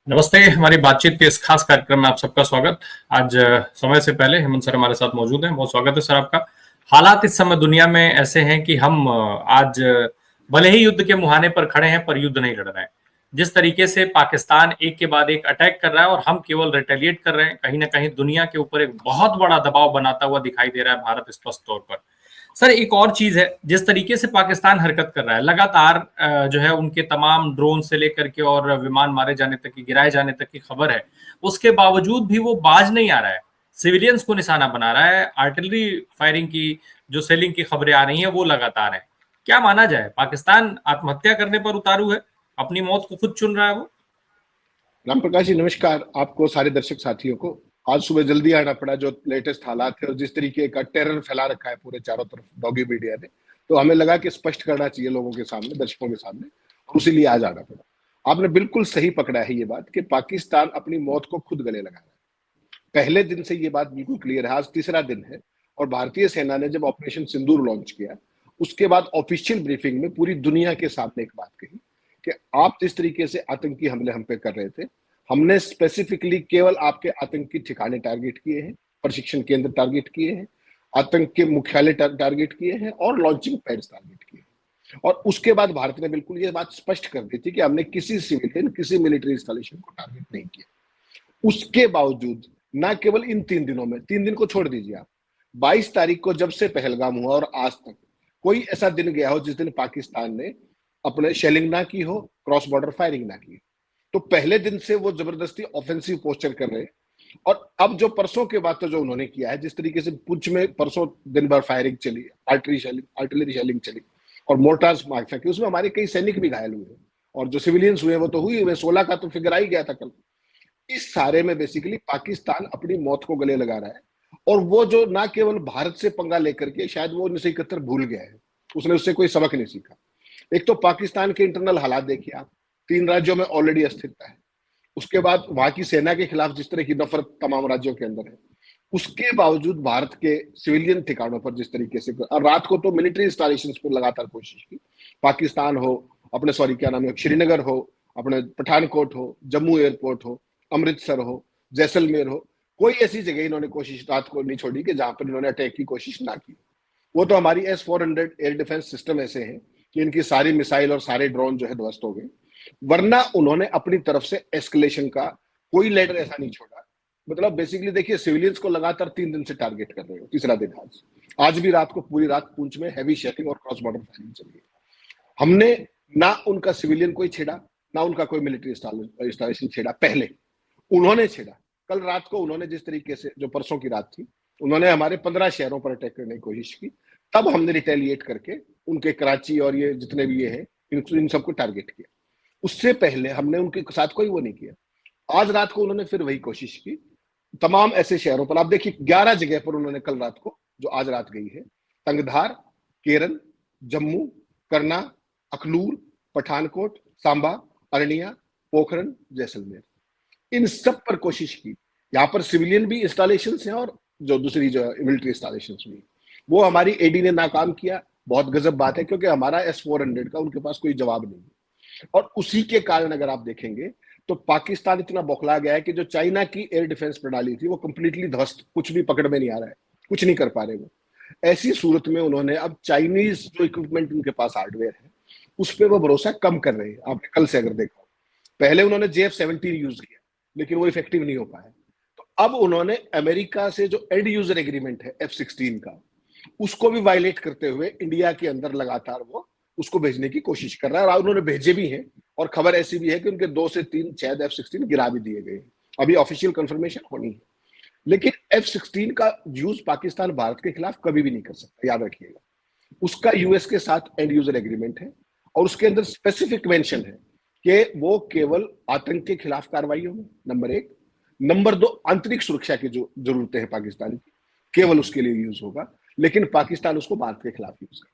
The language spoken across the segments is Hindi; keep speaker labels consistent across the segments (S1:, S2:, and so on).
S1: नमस्ते। हमारी बातचीत के इस खास कार्यक्रम में आप सबका स्वागत। आज समय से पहले हेमंत सर हमारे साथ मौजूद हैं। बहुत स्वागत है सर आपका। हालात इस समय दुनिया में ऐसे हैं कि हम आज भले ही युद्ध के मुहाने पर खड़े हैं पर युद्ध नहीं लड़ रहे हैं। जिस तरीके से पाकिस्तान एक के बाद एक अटैक कर रहा है और हम केवल रिटेलिएट कर रहे हैं, कहीं ना कहीं दुनिया के ऊपर एक बहुत बड़ा दबाव बनाता हुआ दिखाई दे रहा है भारत स्पष्ट तौर पर। सर एक और चीज है, जिस तरीके से पाकिस्तान हरकत कर रहा है लगातार, जो है उनके तमाम ड्रोन से लेकर के और विमान मारे जाने तक की, गिराए जाने तक की खबर है, उसके बावजूद भी वो बाज नहीं आ रहा है, सिविलियंस को निशाना बना रहा है। आर्टिलरी फायरिंग की जो सेलिंग की खबरें आ रही हैं वो लगातार है। क्या माना जाए, पाकिस्तान आत्महत्या करने पर उतारू है, अपनी मौत को खुद चुन रहा है वो?
S2: राम प्रकाश जी नमस्कार, आपको सारे दर्शक साथियों को। आज सुबह जल्दी आना पड़ा, जो लेटेस्ट हालात है और जिस तरीके का टेरर फैला रखा है पूरे चारों तरफ डॉगी मीडिया ने, तो हमें लगा कि स्पष्ट करना चाहिए लोगों के सामने, दर्शकों के सामने, और उसीलिए आज आना पड़ा। आपने बिल्कुल सही पकड़ा है ये बात कि पाकिस्तान अपनी मौत को खुद गले लगा रहा है। पहले दिन से ये बात बिल्कुल क्लियर है। आज तीसरा दिन है और भारतीय सेना ने जब ऑपरेशन सिंदूर लॉन्च किया, उसके बाद ऑफिशियल ब्रीफिंग में पूरी दुनिया के सामने एक बात कही कि आप जिस तरीके से आतंकी हमले हम पे कर रहे थे, हमने स्पेसिफिकली केवल आपके आतंकी ठिकाने टारगेट किए हैं, प्रशिक्षण केंद्र टारगेट किए हैं, आतंक के मुख्यालय टारगेट किए हैं और लॉन्चिंग पैड्स टारगेट किए हैं। और उसके बाद भारत ने बिल्कुल ये बात स्पष्ट कर दी थी कि हमने किसी सिविलियन, किसी मिलिट्री इंस्टॉलेशन को टारगेट नहीं किया। उसके बावजूद ना केवल इन 3 दिनों में, 3 दिन को छोड़ दीजिए आप, 22 तारीख को जब से पहलगाम हुआ और आज तक कोई ऐसा दिन गया हो जिस दिन पाकिस्तान ने अपने शेलिंग ना की हो, क्रॉस बॉर्डर फायरिंग ना की। तो पहले दिन से वो जबरदस्ती ऑफेंसिव पोस्चर कर रहे हैं। और अब जो परसों के बाद तो जो उन्होंने किया है, जिस तरीके से पुंछ में परसों दिन भर फायरिंग चली, आर्टिलरी शेलिंग चली और मोर्टार्स मार फेंके, उसमें हमारे कई सैनिक भी घायल हुए और जो सिविलियंस हुए वो तो हुए, 16 का तो फिगर आ ही गया था कल। इस सारे में बेसिकली पाकिस्तान अपनी मौत को गले लगा रहा है। और वो जो ना केवल भारत से पंगा लेकर के, शायद वो 1971 भूल गया है, उसने उससे कोई सबक नहीं सीखा। एक तो पाकिस्तान के इंटरनल हालात देखिए आप, 3 राज्यों में ऑलरेडी अस्थिरता है। उसके बाद वहां की सेना के खिलाफ जिस तरह की नफरत तमाम राज्यों के अंदर है, उसके बावजूद भारत के सिविलियन ठिकानों पर जिस तरीके से, और रात को तो मिलिट्री इंस्टॉलेशन पर लगातार कोशिश की, पाकिस्तान हो, अपने सॉरी क्या नाम है, श्रीनगर हो, अपने पठानकोट हो, जम्मू एयरपोर्ट हो, अमृतसर हो, जैसलमेर हो, कोई ऐसी जगह इन्होंने कोशिश रात को नहीं छोड़ी कि जहां पर इन्होंने अटैक की कोशिश ना की। वो तो हमारी S-400 एयर डिफेंस सिस्टम ऐसे हैं कि इनकी सारी मिसाइल और सारे ड्रोन जो है ध्वस्त हो गए। वरना उन्होंने अपनी तरफ से एस्केलेशन का कोई लेटर ऐसा नहीं छोड़ा। मतलब बेसिकली देखिए, सिविलियंस को लगातार 3 दिन से टारगेट कर रहे हो, तीसरा दिन आज भी रात को पूरी रात पुंछ में हैवी शेलिंग और क्रॉस बॉर्डर फायरिंग चल रही है। हमने ना उनका सिविलियन कोई छेड़ा, ना उनका कोई मिलिट्री इंस्टॉलेशन छेड़ा, पहले उन्होंने छेड़ा। कल रात को उन्होंने जिस तरीके से, जो परसों की रात थी, उन्होंने हमारे 15 शहरों पर अटैक करने की कोशिश की, तब हमने रिटेलिएट करके उनके कराची और ये जितने भी ये हैं, इन सबको टारगेट किया। उससे पहले हमने उनके साथ कोई वो नहीं किया। आज रात को उन्होंने फिर वही कोशिश की, तमाम ऐसे शहरों पर। आप देखिए 11 जगह पर उन्होंने कल रात को, जो आज रात गई है, तंगधार, केरन, जम्मू, करना, अखनूर, पठानकोट, सांबा, अरनिया, पोखरन, जैसलमेर, इन सब पर कोशिश की। यहाँ पर सिविलियन भी इंस्टॉलेशन हैं और जो दूसरी जो मिलिट्री इंस्टॉलेशन भी, वो हमारी एडी ने नाकाम किया। बहुत गजब बात है, क्योंकि हमारा S-400 का उनके पास कोई जवाब नहीं है। और उसी के कारण अगर आप देखेंगे तो पाकिस्तान इतना बौखला गया है कि जो चाइना की एयर डिफेंस प्रणाली थी वो कंप्लीटली ध्वस्त, कुछ भी पकड़ में नहीं आ रहा है, कुछ नहीं कर पा रहे वो। ऐसी सूरत में उन्होंने अब चाइनीज जो इक्विपमेंट उनके पास हार्डवेयर है, उस पर वो भरोसा कम कर रहे हैं। आपने कल से अगर देखा, पहले उन्होंने JF-17 यूज किया लेकिन वो इफेक्टिव नहीं हो पाया। तो अब उन्होंने अमेरिका से जो एंड यूजर एग्रीमेंट है F-16 का, उसको भी वायलेट करते हुए इंडिया के अंदर लगातार वो उसको भेजने की कोशिश कर रहा है। और उन्होंने भेजे भी हैं, और खबर ऐसी भी है कि उनके 2 से 3 शायद F-16 गिरा भी दिए गए। अभी ऑफिशियल कंफर्मेशन होनी है, लेकिन F-16 का यूज पाकिस्तान भारत के खिलाफ कभी भी नहीं कर सकता, याद रखिएगा। उसका यूएस के साथ एंड यूजर एग्रीमेंट है और उसके अंदर स्पेसिफिक मेंशन है कि वो केवल आतंक के खिलाफ कार्रवाइयों में, नंबर 1, नंबर 2, आंतरिक सुरक्षा की जो जरूरतें हैं पाकिस्तान की, केवल उसके लिए यूज होगा। लेकिन पाकिस्तान उसको भारत के खिलाफ यूज कर रहा है।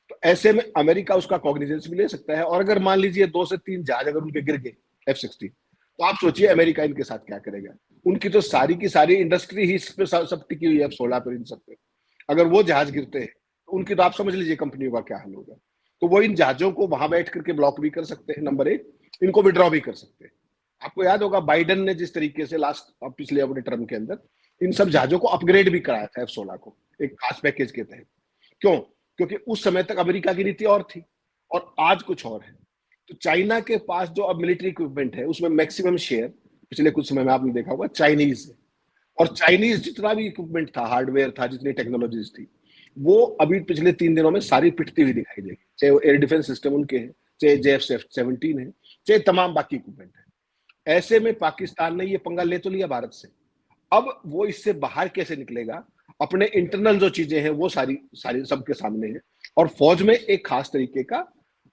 S2: तो ऐसे में अमेरिका उसका कॉग्निजेंस भी ले सकता है। और अगर मान लीजिए 2 से 3 जहाज अगर उनके गिर गए F-16, तो आप सोचिए अमेरिका इनके साथ क्या करेगा। उनकी तो सारी की सारी इंडस्ट्री ही इस पे सब टिकी हुई है F-16 पर, इन सब पे। अगर वो जहाज गिरते हैं तो उनकी तो आप समझ लीजिए कंपनियों का क्या हाल होगा। तो वो इन जहाजों को वहां बैठ करके ब्लॉक भी कर सकते हैं, नंबर 1, इनको विड्रॉ भी कर सकते हैं। आपको याद होगा बाइडेन ने जिस तरीके से पिछले अपने टर्म के अंदर इन सब जहाजों को अपग्रेड भी कराया था F-16 को एक खास पैकेज के तहत। क्यों? क्योंकि उस समय तक अमेरिका की नीति और थी और आज कुछ और है। तो चाइना के पास जो अब मिलिट्री इक्विपमेंट है उसमें मैक्सिमम शेयर पिछले कुछ समय में आपने देखा होगा चाइनीज है। और चाइनीज जितना भी इक्विपमेंट था, हार्डवेयर था, जितनी टेक्नोलॉजीज थी, वो अभी पिछले 3 दिनों में सारी पिटती हुई दिखाई देगी। चाहे वो एयर डिफेंस सिस्टम उनके हैं, चाहे JF-17 है, चाहे तमाम बाकी इक्विपमेंट है। ऐसे में पाकिस्तान ने ये पंगा ले तो लिया भारत से, अब वो इससे बाहर कैसे निकलेगा? अपने इंटरनल जो चीजें हैं वो सारी सारी सबके सामने है। और फौज में एक खास तरीके का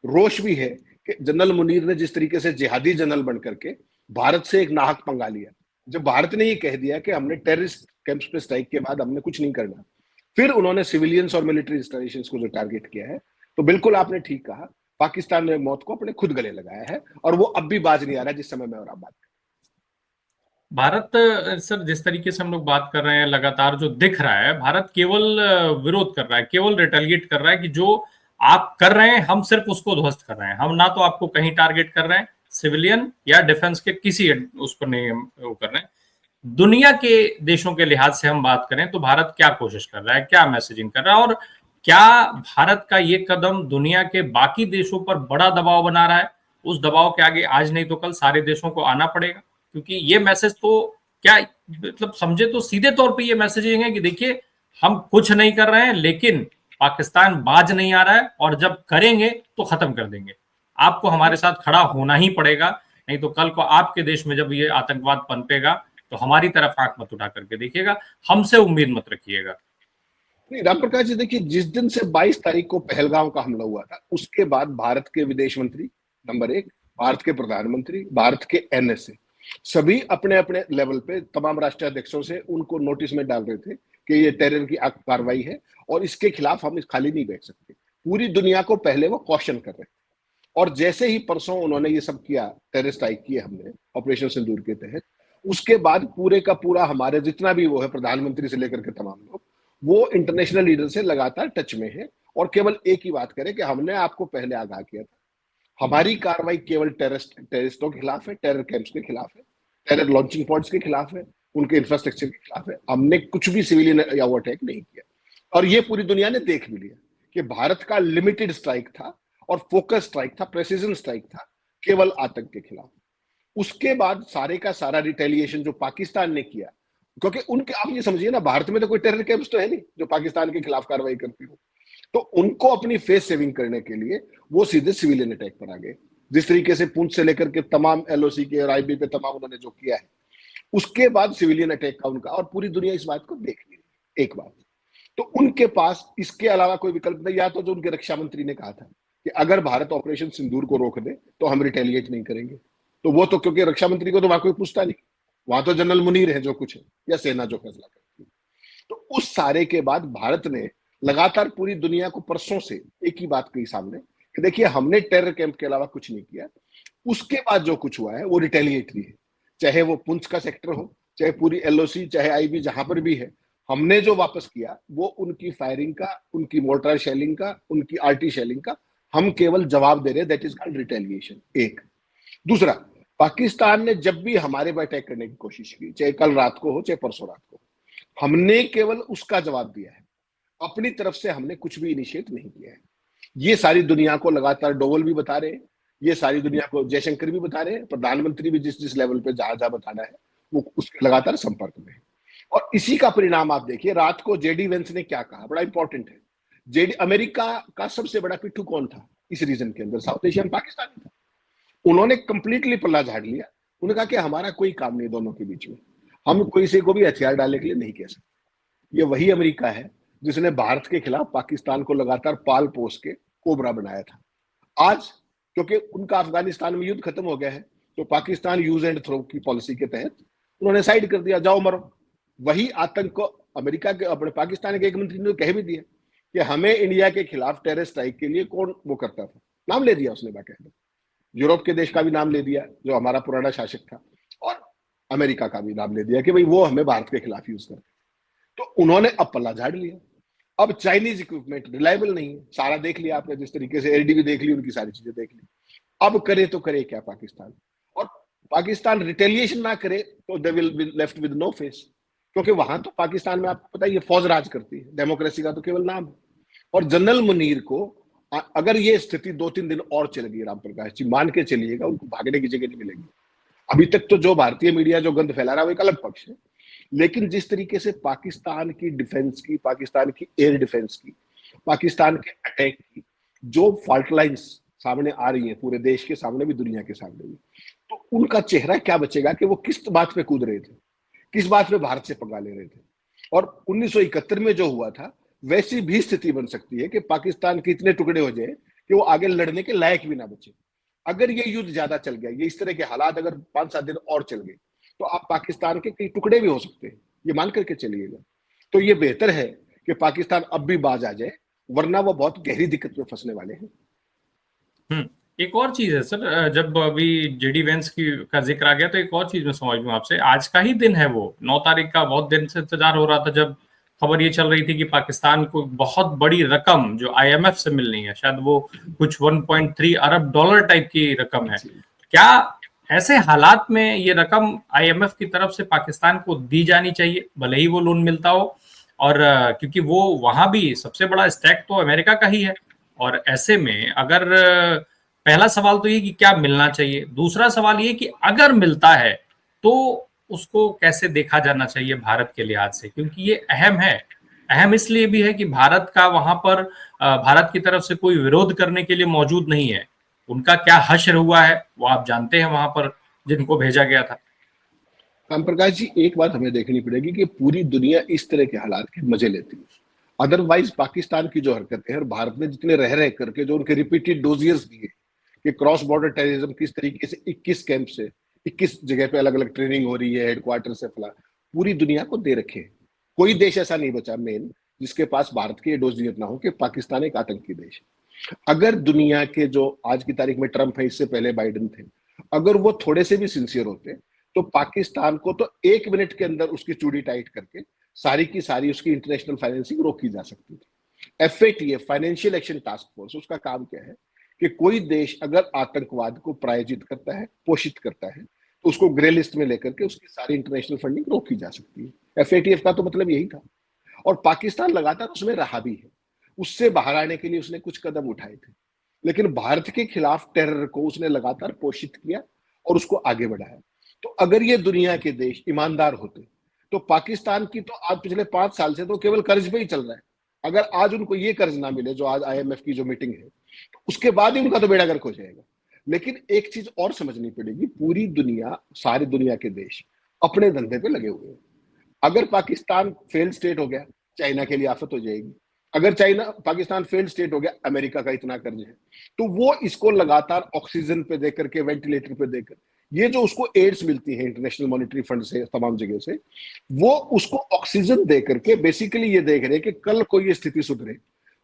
S2: रोष भी है कि जनरल मुनीर ने जिस तरीके से जिहादी जनरल बन करके भारत से एक नाहक पंगा लिया। जब भारत ने ये कह दिया कि हमने टेररिस्ट कैंप्स पे स्ट्राइक के बाद हमने कुछ नहीं करना, फिर उन्होंने सिविलियंस और मिलिट्री इंस्टॉलेशंस को जो टारगेट किया है, तो बिल्कुल आपने ठीक कहा, पाकिस्तान ने मौत को अपने खुद गले लगाया है और वो अब भी बाज नहीं आ रहा जिस समय में और आप बात करें।
S1: भारत सर जिस तरीके से हम लोग बात कर रहे हैं, लगातार जो दिख रहा है, भारत केवल विरोध कर रहा है, केवल रिटेलिएट कर रहा है कि जो आप कर रहे हैं हम सिर्फ उसको ध्वस्त कर रहे हैं, हम ना तो आपको कहीं टारगेट कर रहे हैं सिविलियन या डिफेंस के किसी उस पर नहीं वो कर रहे हैं। दुनिया के देशों के लिहाज से हम बात करें तो भारत क्या कोशिश कर रहा है, क्या मैसेजिंग कर रहा है, और क्या भारत का ये कदम दुनिया के बाकी देशों पर बड़ा दबाव बना रहा है? उस दबाव के आगे आज नहीं तो कल सारे देशों को आना पड़ेगा, क्योंकि ये मैसेज तो क्या मतलब समझे तो सीधे तौर पे ये मैसेजिंग है कि देखिए हम कुछ नहीं कर रहे हैं लेकिन पाकिस्तान बाज नहीं आ रहा है और जब करेंगे तो खत्म कर देंगे, आपको हमारे साथ खड़ा होना ही पड़ेगा, नहीं तो कल को आपके देश में जब ये आतंकवाद पनपेगा तो हमारी तरफ आंख मत उठा करके देखिएगा, हमसे उम्मीद मत रखिएगा।
S2: नहीं राम प्रकाश जी, देखिए जिस दिन से 22 तारीख को पहलगांव का हमला हुआ था उसके बाद भारत के विदेश मंत्री नंबर 1, भारत के प्रधानमंत्री, भारत के NSA सभी अपने अपने लेवल पे तमाम राष्ट्राध्यक्षों से उनको नोटिस में डाल रहे थे कि ये टेरर की कार्रवाई है और इसके खिलाफ हम खाली नहीं बैठ सकते। पूरी दुनिया को पहले वो क्वेश्चन कर रहे थे और जैसे ही परसों उन्होंने ये सब किया, टेरर स्ट्राइक किए हमने ऑपरेशन सिंदूर के तहत, उसके बाद पूरे का पूरा हमारे जितना भी वो है प्रधानमंत्री से लेकर के तमाम लोग वो इंटरनेशनल लीडर से लगातार टच में है और केवल एक ही बात करें कि हमने आपको पहले आगाह किया था, हमारी कार्रवाई केवल टेररिस्टों के खिलाफ है, टेरर कैंप्स के खिलाफ है, टेरर लॉन्चिंग पॉइंट्स के खिलाफ है, उनके इंफ्रास्ट्रक्चर के खिलाफ है, हमने कुछ भी सिविलियन या वो अटैक नहीं किया। और ये पूरी दुनिया ने देख भी लिया कि भारत का लिमिटेड स्ट्राइक था और फोकस स्ट्राइक था, प्रेसिजन स्ट्राइक था केवल आतंक के खिलाफ। उसके बाद सारे का सारा रिटेलिएशन जो पाकिस्तान ने किया, क्योंकि उनके आप ये समझिए ना, भारत में तो कोई टेरर कैंप्स तो है नहीं जो पाकिस्तान के खिलाफ कार्रवाई करती हो, तो उनको अपनी फेस सेविंग करने के लिए वो सीधे सिविलियन अटैक पर आ गए। जिस तरीके से पुंछ से लेकर के तमाम LOC के और IB पे तमाम उन्होंने जो किया है, उसके बाद सिविलियन अटैक का उनका, और पूरी दुनिया इस बात को देख रही है। एक बात तो उनके पास इसके अलावा कोई विकल्प नहीं, या तो जो उनके रक्षा मंत्री ने कहा था कि अगर भारत ऑपरेशन सिंदूर को रोक दे तो हम रिटेलिएट नहीं करेंगे, तो वो तो क्योंकि रक्षा मंत्री को तो वहां कोई पूछता नहीं, वहां तो जनरल मुनीर है जो कुछ है या सेना जो फैसला करती है। तो उस सारे के बाद भारत ने लगातार पूरी दुनिया को परसों से एक ही बात कही सामने कि देखिए हमने टेरर कैंप के अलावा कुछ नहीं किया। उसके बाद जो कुछ हुआ है वो रिटेलिएटरी है, चाहे वो पुंछ का सेक्टर हो, चाहे पूरी LOC, चाहे IB, जहां पर भी है, हमने जो वापस किया वो उनकी फायरिंग का, उनकी मोर्टार शेलिंग का, उनकी RT शेलिंग का हम केवल जवाब दे रहे हैं। That is called retaliation. एक दूसरा, पाकिस्तान ने जब भी हमारे पर अटैक करने की कोशिश की, चाहे कल रात को हो चाहे परसों रात को, हमने केवल उसका जवाब दिया है, अपनी तरफ से हमने कुछ भी इनिशिएट नहीं किया है। ये सारी दुनिया को लगातार डोवल भी बता रहे हैं, ये सारी दुनिया को जयशंकर भी बता रहे हैं, प्रधानमंत्री भी जिस जिस लेवल पे जहां जहां बताना है वो उसके लगातार संपर्क में है। और इसी का परिणाम आप देखिए, रात को JD वेंस ने क्या कहा, बड़ा इंपॉर्टेंट है। अमेरिका का सबसे बड़ा पिट्ठू कौन था इस रीजन के अंदर? साउथ एशियन पाकिस्तान था। उन्होंने कंप्लीटली पल्ला झाड़ लिया, उन्होंने कहा कि हमारा कोई काम नहीं दोनों के बीच में, हम कोई से को भी हथियार डालने के लिए नहीं कह सकते। ये वही अमेरिका है जिसने भारत के खिलाफ पाकिस्तान को लगातार पाल पोस के कोबरा बनाया था। आज क्योंकि उनका अफगानिस्तान में युद्ध खत्म हो गया है, तो पाकिस्तान यूज एंड थ्रो की पॉलिसी के तहत उन्होंने साइड कर दिया, जाओ मरो। वही आतंक को अमेरिका के, अपने पाकिस्तान के एक मंत्री ने कह भी दिया कि हमें इंडिया के खिलाफ टेरर स्ट्राइक के लिए कौन वो करता था, नाम ले दिया उसने बाकायदा, यूरोप के देश का भी नाम ले दिया जो हमारा पुराना शासक था, और अमेरिका का भी नाम ले दिया कि भाई वो हमें भारत के खिलाफ यूज करते। तो उन्होंने अब पल्ला झाड़ लिया। अब चाइनीज इक्विपमेंट रिलायबल नहीं है, सारा देख लिया आपने, जिस तरीके से LD भी देख ली, उनकी सारी चीजें देख ली। अब करे तो करे क्या पाकिस्तान? और पाकिस्तान रिटेलिएशन ना करे तो they will be left with no face, क्योंकि वहां तो पाकिस्तान में आपको पता है ये फौज राज करती है, डेमोक्रेसी का तो केवल नाम है। और जनरल मुनीर को अगर ये स्थिति 2-3 दिन और चलेगी, राम प्रकाश जी मान के चलिएगा, उनको भागने की जगह नहीं मिलेगी। अभी तक तो जो भारतीय मीडिया जो गंद फैला रहा है वो एक अलग पक्ष है, लेकिन जिस तरीके से पाकिस्तान की डिफेंस की, पाकिस्तान की एयर डिफेंस की, पाकिस्तान के अटैक की जो फॉल्ट लाइन्स सामने आ रही है, पूरे देश के सामने भी दुनिया के सामने भी, तो उनका चेहरा क्या बचेगा कि वो किस बात पे कूद रहे थे, किस बात पे भारत से पंगा ले रहे थे। और 1971 में जो हुआ था वैसी भी स्थिति बन सकती है कि पाकिस्तान के इतने टुकड़े हो जाए कि वो आगे लड़ने के लायक भी ना बचे। अगर ये युद्ध ज्यादा चल गया, ये इस तरह के हालात अगर 5-7 दिन और चल गए, तो आप पाकिस्तान के कई टुकड़े भी हो सकते हैं, ये मान करके चलिएगा। तो ये बेहतर है कि पाकिस्तान अब भी बाज आ जाए, वरना वो बहुत गहरी दिक्कत में फंसने वाले हैं।
S1: एक और चीज है सर, जब अभी जेडी वेंस का जिक्र आ गया तो एक और चीज मैं समझ लूं आपसे। आज का ही दिन है वो 9 तारीख का, बहुत दिन से इंतजार हो रहा था जब खबर ये चल रही थी कि पाकिस्तान को बहुत बड़ी रकम जो आईएमएफ से मिलनी है, शायद वो कुछ 1.3 अरब डॉलर टाइप की रकम है। क्या ऐसे हालात में ये रकम आईएमएफ की तरफ से पाकिस्तान को दी जानी चाहिए, भले ही वो लोन मिलता हो? और क्योंकि वो वहां भी सबसे बड़ा स्टैक तो अमेरिका का ही है, और ऐसे में अगर पहला सवाल तो ये कि क्या मिलना चाहिए, दूसरा सवाल ये कि अगर मिलता है तो उसको कैसे देखा जाना चाहिए भारत के लिहाज से, क्योंकि ये अहम है। अहम इसलिए भी है कि भारत का वहां पर भारत की तरफ से कोई विरोध करने के लिए मौजूद नहीं है। उनका क्या हश्र हुआ है वो आप जानते हैं, वहां पर जिनको भेजा गया था।
S2: राम प्रकाश जी, एक बात हमें देखनी पड़ेगी कि पूरी दुनिया इस तरह के हालात के मजे लेती है। अदरवाइज पाकिस्तान की जो हरकतें हैं और भारत ने जितने रह करके जो उनके रिपीटेड डोजियर्स दिए कि क्रॉस बॉर्डर टेररिज्म किस तरीके से 21 कैंप से 21 जगह पे अलग अलग ट्रेनिंग हो रही है, हेडक्वार्टर से फला, पूरी दुनिया को दे रखे। कोई देश ऐसा नहीं बचा मेन जिसके पास भारत के डोजियर ना हो कि पाकिस्तान एक आतंकी देश है। अगर दुनिया के जो आज की तारीख में ट्रंप है, इससे पहले बाइडेन थे, अगर वो थोड़े से भी सिंसियर होते तो पाकिस्तान को तो 1 मिनट के अंदर उसकी चूड़ी टाइट करके सारी की सारी उसकी इंटरनेशनल फाइनेंसिंग रोकी जा सकती थी। FATF, financial action task force, उसका काम क्या है कि कोई देश अगर आतंकवाद को प्रायोजित करता है, पोषित करता है, तो उसको ग्रे लिस्ट में लेकर के उसकी सारी इंटरनेशनल फंडिंग रोकी जा सकती है। एफएटीएफ का तो मतलब यही था, और पाकिस्तान लगातार उसमें रहा भी है। उससे बाहर आने के लिए उसने कुछ कदम उठाए थे, लेकिन भारत के खिलाफ टेरर को उसने लगातार पोषित किया और उसको आगे बढ़ाया। तो अगर ये दुनिया के देश ईमानदार होते तो पाकिस्तान की तो आज पिछले 5 साल से तो केवल कर्ज पे ही चल रहा है। अगर आज उनको ये कर्ज ना मिले जो आज आईएमएफ की जो मीटिंग है, तो उसके बाद ही उनका तो बेड़ा गर्क हो जाएगा। लेकिन एक चीज और समझनी पड़ेगी, पूरी दुनिया, सारी दुनिया के देश अपने धंधे पे लगे हुए हैं। अगर पाकिस्तान फेल्ड स्टेट हो गया, चाइना के लिए आफत हो जाएगी। अगर पाकिस्तान फेल्ड स्टेट हो गया, अमेरिका का इतना कर्ज है, तो वो इसको लगातार ऑक्सीजन पे देकर के, वेंटिलेटर पे देकर, ये जो उसको एड्स मिलती है इंटरनेशनल मॉनेटरी फंड से, तमाम जगह से, वो उसको ऑक्सीजन दे करके बेसिकली ये देख रहे हैं कि कल कोई ये स्थिति सुधरे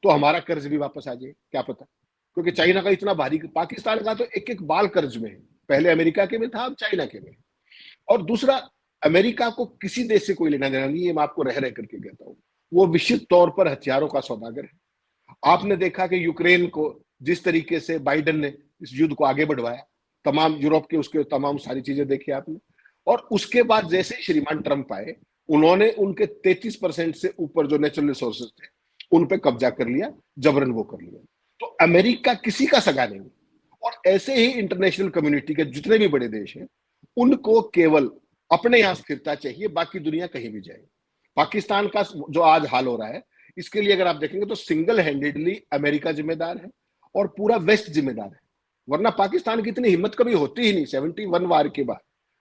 S2: तो हमारा कर्ज भी वापस आ जाए, क्या पता। क्योंकि चाइना का इतना भारी, पाकिस्तान का तो एक एक बाल कर्ज में है, पहले अमेरिका के में था, अब चाइना के में। और दूसरा, अमेरिका को किसी देश से कोई लेना देना नहीं है, मैं आपको रह रह करके कहता हूं। वो विश्व तौर पर हथियारों का सौदागर है। आपने देखा कि यूक्रेन को जिस तरीके से बाइडेन ने इस युद्ध को आगे बढ़वाया, तमाम यूरोप के उसके तमाम सारी चीजें देखी आपने। और उसके बाद जैसे ही श्रीमान ट्रंप आए, उन्होंने उनके 33% से ऊपर जो नेचुरल रिसोर्सेज थे उन पे कब्जा कर लिया, जबरन वो कर लिया। तो अमेरिका किसी का सगा नहीं। और ऐसे ही इंटरनेशनल कम्युनिटी के जितने भी बड़े देश हैं, उनको केवल अपने यहां स्थिरता चाहिए, बाकी दुनिया कहीं भी जाए। पाकिस्तान का जो आज हाल हो रहा है, इसके लिए अगर आप देखेंगे तो सिंगल हैंडेडली अमेरिका जिम्मेदार है और पूरा वेस्ट जिम्मेदार है। वरना पाकिस्तान की इतनी हिम्मत कभी होती ही नहीं। 71 वार के बाद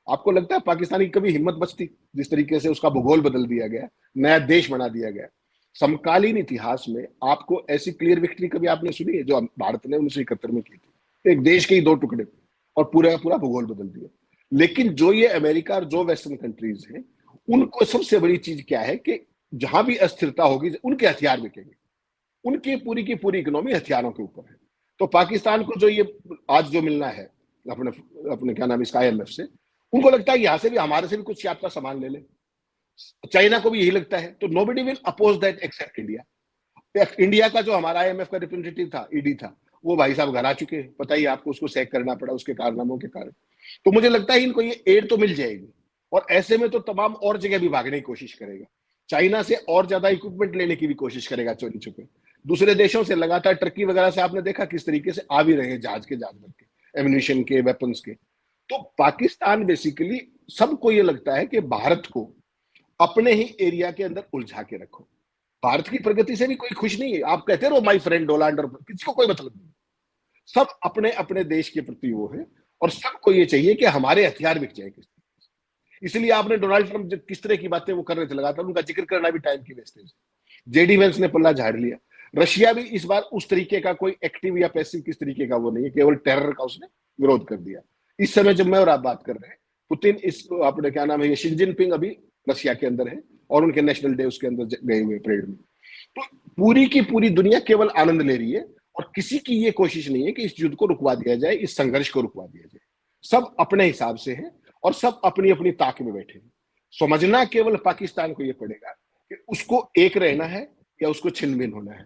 S2: आपको लगता है पाकिस्तान की कभी हिम्मत बचती? जिस तरीके से उसका भूगोल बदल दिया गया, नया देश बना दिया गया। समकालीन इतिहास में आपको ऐसी क्लियर विक्ट्री कभी आपने सुनी है जो भारत ने 1971 में की थी? एक देश के ही 2 टुकड़े और पूरा पूरा भूगोल बदल दिया। लेकिन जो ये अमेरिका और जो वेस्टर्न कंट्रीज हैं, उनको सबसे बड़ी चीज क्या है कि जहां भी अस्थिरता होगी उनके हथियार बिकेंगे। उनकी पूरी की पूरी इकोनॉमी हथियारों के ऊपर है। तो पाकिस्तान को जो ये आज जो मिलना है अपने अपने क्या नाम इसका आईएमएफ से, उनको लगता है यहां से भी, हमारे से भी कुछ आपका सामान ले ले। चाइना को भी यही लगता है। तो nobody will oppose that except India. India का जो हमारा आईएमएफ का रिप्रेजेंटेटिव था, ईडी था, वो भाई साहब घर आ चुके हैं, पता ही आपको, उसको सैक करना पड़ा उसके कारनामों के कारण। तो मुझे लगता है इनको ये एड तो मिल जाएगी, और ऐसे में तो तमाम और जगह भी भागने की कोशिश करेगा, चाइना से और ज्यादा इक्विपमेंट लेने की भी कोशिश करेगा चोरी छुपे, दूसरे देशों से लगातार, टर्की वगैरह से आपने देखा किस तरीके से आ भी रहे हैं जहाज भर के, एम्यूनिशन के, वेपन्स के। तो पाकिस्तान बेसिकली, सबको ये लगता है कि भारत को अपने ही एरिया के अंदर उलझा के रखो। भारत की प्रगति से भी कोई खुश नहीं है। आप कहते रहो माई फ्रेंड डोनाल्ड, और किसी को कोई मतलब नहीं, सब अपने अपने देश के प्रति वो है, और सबको ये चाहिए कि हमारे हथियार बिक जाए। इसलिए आपने डोनाल्ड ट्रंप किस तरह की बातें वो कर रहे थे लगातार, उनका जिक्र करना भी टाइम की वेस्टेज। जेडी वेंस ने पल्ला झाड़ लिया। रशिया भी इस बार उस तरीके का कोई एक्टिव या पैसिव किस तरीके का वो नहीं है, केवल टेरर का उसने विरोध कर दिया। इस समय जब मैं और आप बात कर रहे हैं, पुतिन इस अपने क्या नाम है, शी जिनपिंग अभी रशिया के अंदर है, और उनके नेशनल डे उसके अंदर गए हुए परेड में। तो पूरी की पूरी दुनिया केवल आनंद ले रही है, और किसी की ये कोशिश नहीं है कि इस युद्ध को रुकवा दिया जाए, इस संघर्ष को रुकवा दिया जाए। सब अपने हिसाब से है, और सब अपनी अपनी ताक में बैठे हैं। समझना केवल पाकिस्तान को ये पड़ेगा कि उसको एक रहना है या उसको छिन्न भिन्न होना है।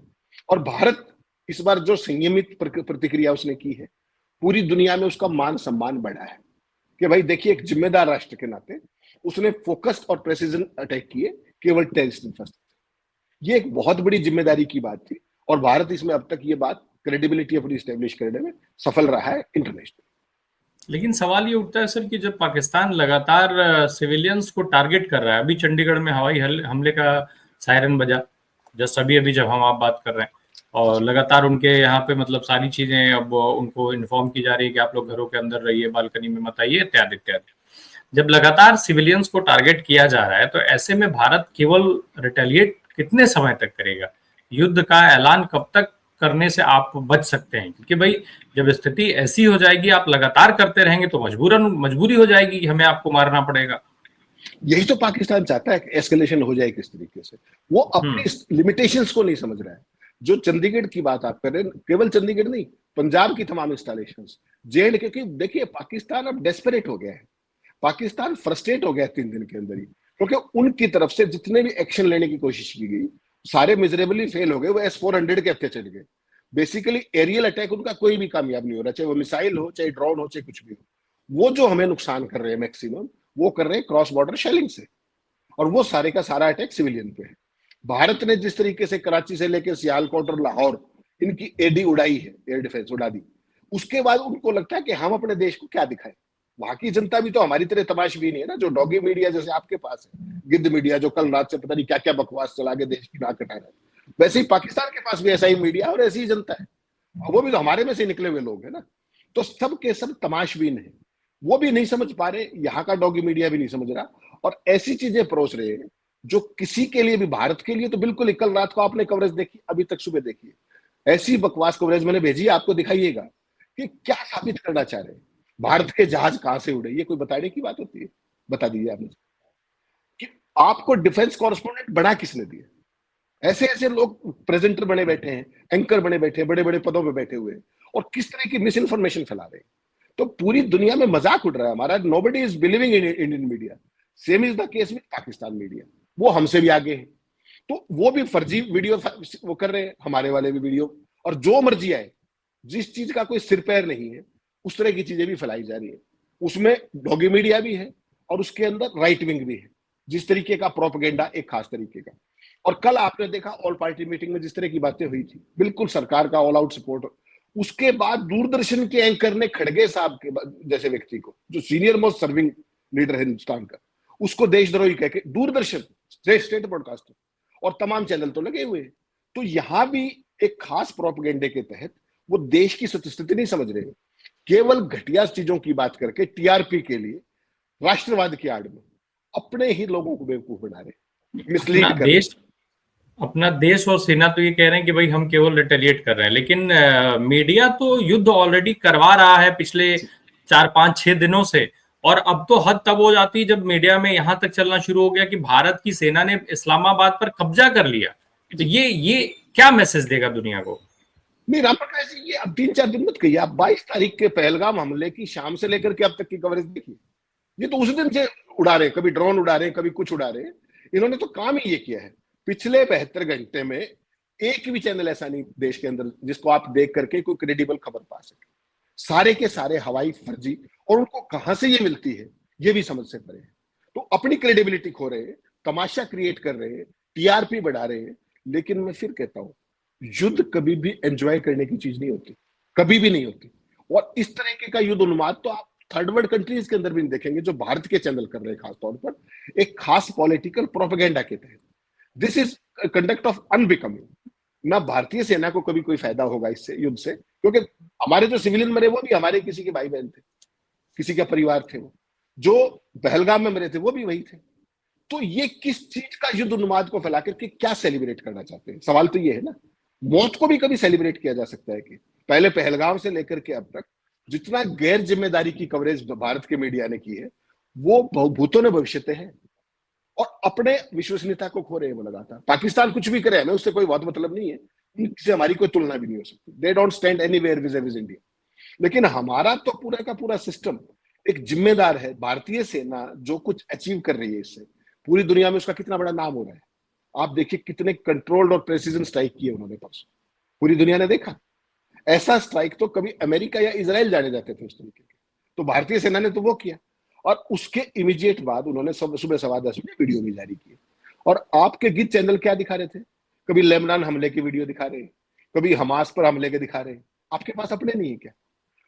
S2: और भारत इस बार जो संयमित प्रतिक्रिया उसने की है, पूरी दुनिया में उसका मान सम्मान बढ़ा है कि भाई देखिए, एक जिम्मेदार राष्ट्र के नाते उसने फोकस्ड और प्रेसिजन अटैक किए केवल टेररिस्ट इंफ्रास्ट्रक्चर। ये एक बहुत बड़ी जिम्मेदारी की बात थी, और भारत इसमें अब तक ये बात क्रेडिबिलिटी अपनी स्टेब्लिश करने में सफल रहा है इंटरनेशनल।
S1: लेकिन सवाल ये उठता है सर कि जब पाकिस्तान लगातार सिविलियंस को टारगेट कर रहा है, अभी चंडीगढ़ में हवाई हमले का सायरन बजा जस्ट अभी जब हम आप बात कर रहे हैं, और लगातार उनके यहाँ पे मतलब सारी चीजें अब उनको इन्फॉर्म की जा रही है कि आप लोग घरों के अंदर रहिए, बालकनी में मत आइए, इत्यादि इत्यादि। जब लगातार सिविलियंस को टारगेट किया जा रहा है, तो ऐसे में भारत केवल रिटेलिएट कितने समय तक करेगा? युद्ध का ऐलान कब तक करने से आप बच सकते हैं? क्योंकि भाई जब स्थिति ऐसी हो जाएगी, आप लगातार करते रहेंगे तो मजबूरी हो जाएगी कि हमें आपको मारना पड़ेगा।
S2: यही तो पाकिस्तान चाहता है कि एस्केलेशन हो जाए किस तरीके से। वो अपनी लिमिटेशंस को नहीं समझ रहा है। जो चंडीगढ़ की बात आप कर रहे हैं, केवल चंडीगढ़ नहीं, पंजाब की तमाम इंस्टॉलेशंस, जेएंडके की, देखिए पाकिस्तान अब डेस्परेट हो गया है, पाकिस्तान फ्रस्ट्रेट हो गया 3 दिन के अंदर ही, क्योंकि उनकी तरफ से जितने भी एक्शन लेने की कोशिश की गई सारे मिजरेबली फेल हो गए। वो S-400 के हत्या चल गए। बेसिकली एरियल अटैक उनका कोई भी कामयाब नहीं हो रहा, चाहे वो मिसाइल हो, चाहे ड्रोन हो, चाहे कुछ भी हो। वो जो हमें नुकसान कर रहे हैं मैक्सिमम, वो कर रहे हैं क्रॉस बॉर्डर शेलिंग से, और वो सारे का सारा अटैक सिविलियन पे है। भारत ने जिस तरीके से कराची से लेकर सियालकोट और लाहौर इनकी एडी उड़ाई है, एयर डिफेंस उड़ा दी, उसके बाद उनको लगता है कि हम अपने देश को क्या दिखाएं। वहां की जनता भी तो हमारी तरह तमाशबीन है ना, जो डॉगी मीडिया जैसे आपके पास है, गिद्ध मीडिया, जो कल रात से पता नहीं क्या क्या बकवास चला के देश की नाक कटा रहा है, वैसे ही पाकिस्तान के पास भी ऐसा ही मीडिया और ऐसी ही जनता है, और वो भी तो हमारे में से निकले हुए लोग हैं ना। तो सब के सब तमाशबीन है, वो भी नहीं समझ पा रहे, यहाँ का डॉगी मीडिया भी नहीं समझ रहा, और ऐसी चीजें परोस रहे हैं जो किसी के लिए भी, भारत के लिए तो बिल्कुल ही, कल रात को आपने कवरेज देखी, अभी तक सुबह देखिए, ऐसी बकवास कवरेज मैंने भेजी, आपको दिखाइएगा कि क्या साबित करना चाह रहे हैं। भारत के जहाज कहां से उड़े, ये कोई बताने की बात होती है? बता दीजिए आप मुझे कि आपको डिफेंस कॉरेस्पोंडेंट बना किसने दिया? ऐसे ऐसे लोग प्रेजेंटर बने बैठे हैं, एंकर बने बैठे हैं, बड़े बड़े पदों पे बैठे हुए हैं, और किस तरह की मिस इन्फॉर्मेशन फैला रहे हैं। तो पूरी दुनिया में मजाक उड़ रहा है हमारा। Nobody is believing in Indian media. Same is the case with Pakistan media, वो हमसे भी आगे है। तो वो भी फर्जी वीडियो वो कर रहे हैं, हमारे वाले भी वीडियो, और जो मर्जी आए, जिस चीज का कोई सिर पैर नहीं है उस तरह की चीजें भी फैलाई जा रही है। उसमें डॉगी मीडिया भी है, और उसके अंदर राइट विंग भी है, जिस तरीके का प्रोपेगेंडा एक खास तरीके का। और कल आपने देखा ऑल पार्टी मीटिंग में जिस तरह की बातें हुई थी, बिल्कुल सरकार का ऑल आउट सपोर्ट। उसके बाद दूरदर्शन के एंकर ने खड़गे साहब के जैसे व्यक्ति को, जो सीनियर मोस्ट सर्विंग लीडर है हिंदुस्तान का, उसको देशद्रोही कह के, दूरदर्शन स्टेट ब्रॉडकास्टर और तमाम चैनल तो लगे हुए। तो यहां भी एक खास प्रोपेगेंडे के तहत वो देश की सत्यस्थिति नहीं समझ रहे, केवल घटिया चीजों की बात करके टीआरपी के लिए राष्ट्रवाद की आड़ में अपने ही लोगों को बेवकूफ बना रहे, मिसलीड कर रहे।
S1: अपना देश और सेना तो ये कह रहे हैं कि भाई हम केवल रिटेलिएट कर रहे हैं, लेकिन मीडिया तो युद्ध ऑलरेडी करवा रहा है पिछले 4-5-6 दिनों से। और अब तो हद तब हो जाती है जब मीडिया में यहां तक चलना शुरू हो गया कि भारत की सेना ने इस्लामाबाद पर कब्जा कर लिया। तो ये क्या मैसेज देगा दुनिया को?
S2: नहीं रामप्रकाश जी, ये अब 3-4 दिन मत कहिए, आप 22 तारीख के पहलगाम हमले की शाम से लेकर के अब तक की कवरेज देखिए। ये तो उस दिन से उड़ा रहे, कभी ड्रोन उड़ा रहे, कभी कुछ उड़ा रहे। इन्होंने तो काम ही ये किया है। पिछले 72 घंटे में एक भी चैनल ऐसा नहीं देश के अंदर जिसको आप देख करके कोई क्रेडिबल खबर पा सके। सारे के सारे हवाई फर्जी, और उनको कहां से ये मिलती है ये भी समझ से परे है। तो अपनी क्रेडिबिलिटी खो रहे हैं, तमाशा क्रिएट कर रहे हैं, टीआरपी बढ़ा रहे हैं। लेकिन मैं फिर कहता हूं, युद्ध कभी भी एंजॉय करने की चीज नहीं होती, कभी भी नहीं होती। और इस तरीके का युद्ध उन्माद तो आप थर्ड वर्ल्ड कंट्रीज के अंदर भी नहीं देखेंगे, जो भारत के चैनल कर रहे हैं खासतौर पर एक खास पॉलिटिकल प्रोपेगेंडा के तहत। This is conduct of unbecoming. ना भारतीय सेना को कभी कोई फायदा होगा इससे, युद्ध से, क्योंकि हमारे जो सिविलियन मरे वो भी हमारे किसी के भाई बहन थे, किसी का परिवार थे। वो जो पहलगाम में मरे थे वो भी वही थे। तो ये किस चीज का युद्ध उन्माद को फैला करके क्या सेलिब्रेट करना चाहते हैं? सवाल तो ये है ना। मौत को भी कभी सेलिब्रेट किया जा सकता है कि पहले पहलगाम से लेकर के अब तक जितना गैर जिम्मेदारी की कवरेज भारत के मीडिया ने की है, वो भूतों ने भविष्य है, और अपने विश्वसनीयता को खो रहे हैं वो लगातार। पाकिस्तान कुछ भी करे, हमें उससे कोई बहुत मतलब नहीं है, उनसे हमारी कोई तुलना भी नहीं हो सकती। They don't stand anywhere विज़ India. लेकिन हमारा तो पूरा का पूरा सिस्टम एक जिम्मेदार है। भारतीय सेना जो कुछ अचीव कर रही है, इससे पूरी दुनिया में उसका कितना बड़ा नाम हो रहा है। आप देखिए कितने कंट्रोल्ड और प्रेसिजन स्ट्राइक किए उन्होंने परसों, पूरी दुनिया ने देखा। ऐसा स्ट्राइक तो कभी अमेरिका या इजराइल जाने जाते थे उस तरीके के, तो भारतीय सेना ने तो वो किया। और उसके इमीडिएट बाद उन्होंने सुबह 10:15 बजे वीडियो भी जारी की। और आपके गिद चैनल क्या दिखा रहे थे? कभी लेबनान हमले की वीडियो दिखा रहे हैं, कभी हमास पर हमले के दिखा रहे हैं। आपके पास अपने नहीं है क्या?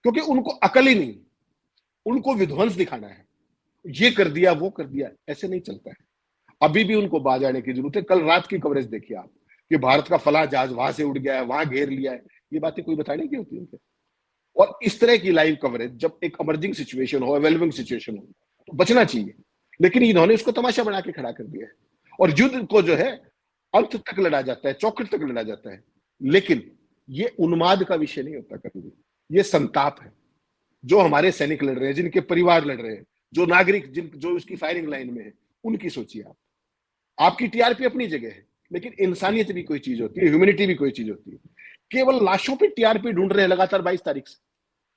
S2: क्योंकि उनको अकल ही नहीं, उनको विध्वंस दिखाना है, ये कर दिया वो कर दिया, ऐसे नहीं चलता है। अभी भी उनको बाज आने की जरूरत है। कल रात की कवरेज देखिए आप, कि भारत का फला जहाज वहां से उड़ गया है, वहां घेर लिया है, ये बातें कोई बताने की होती है? और इस तरह की लाइव कवरेज जब एक अमर्जिंग सिचुएशन हो, एवेलविंग सिचुएशन हो, तो बचना चाहिए। लेकिन इन्होंने उसको तमाशा बना के खड़ा कर दिया है, और युद्ध को जो है अंत तक लड़ा जाता है, चौखट तक लड़ा जाता है। लेकिन ये उन्माद का विषय नहीं होता कभी भी, ये संताप है। जो हमारे सैनिक लड़ रहे हैं, जिनके परिवार लड़ रहे हैं, जो नागरिक जो उसकी फायरिंग लाइन में है, उनकी सोचिए आप। आपकी टीआरपी अपनी जगह है, लेकिन इंसानियत भी कोई चीज होती है, ह्यूमैनिटी भी कोई चीज होती है। केवल लाशों पे टीआरपी ढूंढ रहे हैं लगातार। 22 तारीख से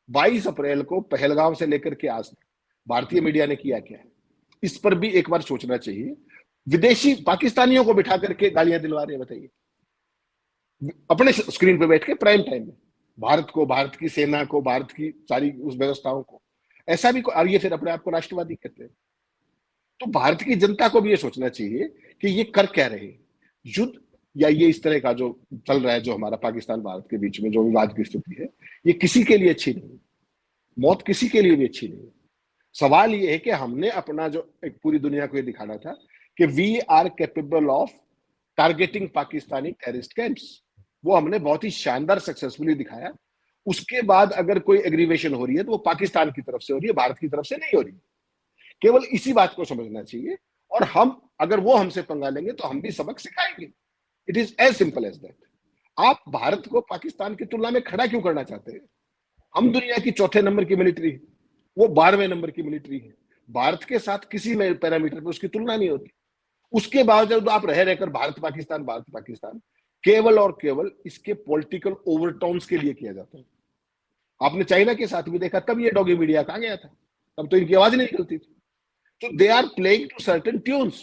S2: 22 अप्रैल को पहलगाम से लेकर के आज तक भारतीय मीडिया ने किया क्या है, इस पर भी एक बार सोचना चाहिए। विदेशी पाकिस्तानियों को बिठा करके गालियां दिलवा रहे हैं, बताइए, अपने स्क्रीन पे बैठ के प्राइम टाइम में, भारत को, भारत की सेना को, भारत की सारी उस व्यवस्थाओं को। ऐसा भी, और ये फिर अपने आप को राष्ट्रवादी कहते हैं। तो भारत की जनता को भी ये सोचना चाहिए कि ये कर क्या रहे हैं। युद्ध या ये इस तरह का जो चल रहा है, जो हमारा पाकिस्तान भारत के बीच में जो विवाद की स्थिति है, ये किसी के लिए अच्छी नहीं। मौत किसी के लिए भी अच्छी नहीं। सवाल ये है कि हमने अपना जो एक पूरी दुनिया को ये दिखाना था कि we are capable of targeting Pakistani terrorist camps, वो हमने बहुत ही शानदार सक्सेसफुली दिखाया। उसके बाद अगर कोई एग्रीवेशन हो रही है तो वो पाकिस्तान की तरफ से हो रही है, भारत की तरफ से नहीं हो रही। केवल इसी बात को समझना चाहिए, और हम अगर वो हमसे पंगा लेंगे तो हम भी सबक सिखाएंगे। It is as simple as that. आप भारत को पाकिस्तान की तुलना में खड़ा क्यों करना चाहते हैं? हम दुनिया की चौथे नंबर की मिलिट्री है, वो 12वें नंबर की मिलिट्री है। भारत के साथ किसी में पैरामीटर पे उसकी तुलना नहीं होती। उसके बावजूद आप रह रहकर भारत पाकिस्तान केवल और केवल इसके पॉलिटिकल ओवरटोन्स के लिए किया जाता है। आपने चाइना के साथ भी देखा, तब ये डॉगी मीडिया कहां गया था, तब तो इनकी आवाज नहीं निकलती थी। तो they are playing to certain tunes,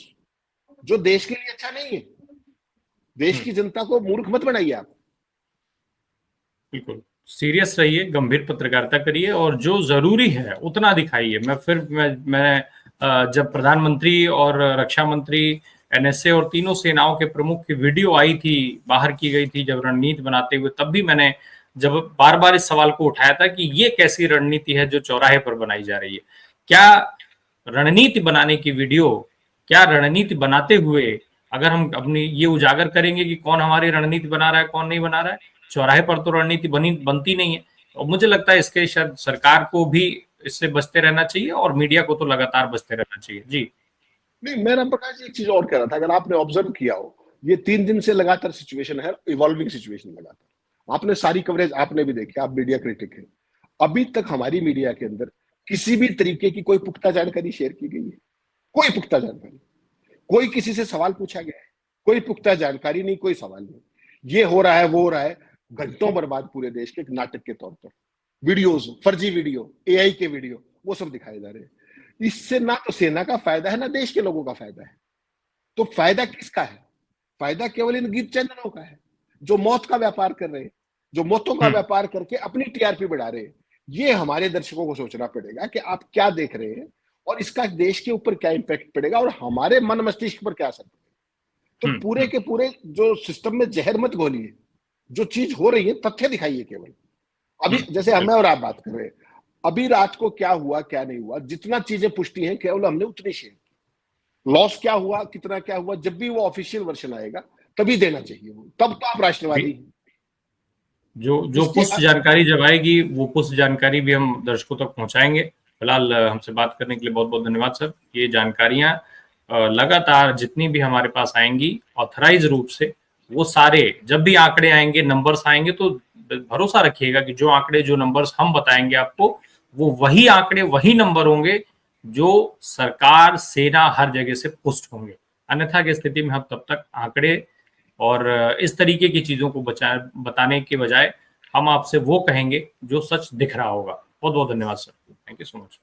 S2: जो देश के लिए अच्छा नहीं है। देश की जनता को मूर्ख मत बनाइए आप।
S1: बिल्कुल सीरियस रहिए, गंभीर पत्रकारिता करिए, और जो जरूरी है उतना दिखाइए। मैं जब प्रधानमंत्री और रक्षा मंत्री, एनएसए और तीनों सेनाओं के प्रमुख की वीडियो आई थी, बाहर की गई थी जब रणनीति बनाते हुए, तब भी मैंने जब बार बार इस सवाल को उठाया था कि ये कैसी रणनीति है जो चौराहे पर बनाई जा रही है। क्या रणनीति बनाने की वीडियो, क्या रणनीति बनाते हुए अगर हम अपनी ये उजागर करेंगे कि कौन हमारी रणनीति बना रहा है, कौन नहीं बना रहा है, चौराहे पर तो रणनीति बनती नहीं है। और मुझे लगता है इसके शायद सरकार को भी इससे बचते रहना चाहिए, और मीडिया को तो लगातार बचते रहना चाहिए। जी
S2: नहीं, मैं रामप्रकाश जी एक चीज और कह रहा था, अगर आपने ऑब्जर्व किया हो, ये 3 दिन से लगातार सिचुएशन है, इवॉल्विंग सिचुएशन लगातार। आपने सारी कवरेज आपने भी देखी, आप मीडिया क्रिटिक है। अभी तक हमारी मीडिया के अंदर किसी भी तरीके की कोई पुख्ता जानकारी शेयर की गई है? कोई पुख्ता जानकारी, कोई किसी से सवाल पूछा गया है? कोई पुख्ता जानकारी नहीं, कोई सवाल नहीं। ये हो रहा है, वो हो रहा है, घंटों बर्बाद पूरे देश के एक नाटक के तौर पर। वीडियोज, फर्जी वीडियो, एआई के वीडियो, वो सब दिखाए जा रहे हैं। इससे ना तो सेना का फायदा है, ना देश के लोगों का फायदा है। तो फायदा किसका है? फायदा केवल इन गीत चैनलों का है, जो मौत का व्यापार कर रहे हैं, जो मौतों का व्यापार करके अपनी टीआरपी बढ़ा रहे हैं। ये हमारे दर्शकों को सोचना पड़ेगा कि आप क्या देख रहे हैं और इसका देश के ऊपर क्या इम्पैक्ट पड़ेगा और हमारे मन मस्तिष्क पर क्या असर पड़ेगा। तो पूरे के पूरे जो सिस्टम में जहर मत घोलिए, जो चीज हो रही है तथ्य दिखाइए केवल। अभी जैसे हमें और आप बात कर रहे हैं, अभी रात को क्या हुआ क्या नहीं हुआ, जितना चीजें पुष्टि हैं केवल हमने उतनी शेयर की। लॉस क्या हुआ कितना क्या हुआ, जब भी वो ऑफिशियल वर्जन आएगा तभी देना चाहिए वो, तब तो आप राष्ट्रवादी हैं।
S1: जो पुष्ट जानकारी जब आएगी वो पुष्ट जानकारी भी हम दर्शकों तक पहुंचाएंगे। फिलहाल हमसे बात करने के लिए बहुत बहुत धन्यवाद सर। ये जानकारियां लगातार जितनी भी हमारे पास आएंगी ऑथराइज रूप से, वो सारे जब भी आंकड़े आएंगे, नंबर्स आएंगे, तो भरोसा रखिएगा कि जो आंकड़े जो नंबर्स हम बताएंगे आपको, वो वही आंकड़े वही नंबर होंगे जो सरकार सेना हर जगह से पुष्ट होंगे। अन्यथा की स्थिति में हम तब तक आंकड़े और इस तरीके की चीजों को बताने के बजाय हम आपसे वो कहेंगे जो सच दिख रहा होगा। बहुत बहुत धन्यवाद sir. Thank you so much.